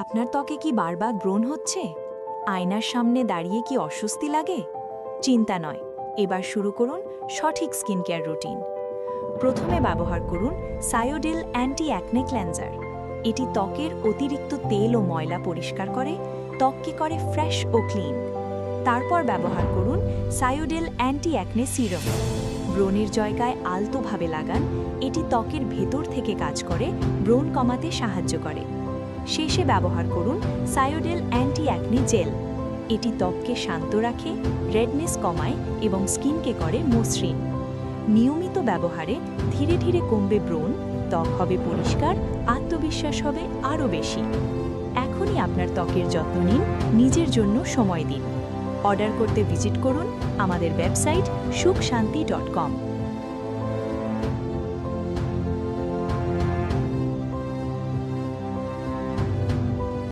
আপনার ত্বকে কি বারবার ব্রণ হচ্ছে? আয়নার সামনে দাঁড়িয়ে কি অস্বস্তি লাগে? চিন্তা নয়, এবার শুরু করুন সঠিক স্কিন কেয়ার রুটিন। প্রথমে ব্যবহার করুন সায়োডিল অ্যান্টি অ্যাকনে ক্লেন্সার। এটি ত্বকের অতিরিক্ত তেল ও ময়লা পরিষ্কার করে, ত্বককে করে ফ্রেশ ও ক্লিন। তারপর ব্যবহার করুন সায়োডিল অ্যান্টি অ্যাকনে সিরাম। ব্রণের জায়গায় আলতোভাবে লাগান, এটি ত্বকের ভেতর থেকে কাজ করে, ব্রণ কমাতে সাহায্য করে। শেষে ব্যবহার করুন সায়োডিল অ্যান্টি অ্যাকনে জেল। এটি ত্বককে শান্ত রাখে, রেডনেস কমায় এবং স্কিনকে করে মসৃণ। নিয়মিত ব্যবহারে ধীরে ধীরে কমবে ব্রণ, ত্বক হবে পরিষ্কার, আত্মবিশ্বাস হবে আরও বেশি। এখনই আপনার ত্বকের যত্ন নিন, নিজের জন্য সময় দিন। অর্ডার করতে ভিজিট করুন আমাদের ওয়েবসাইট sukhshanti.com।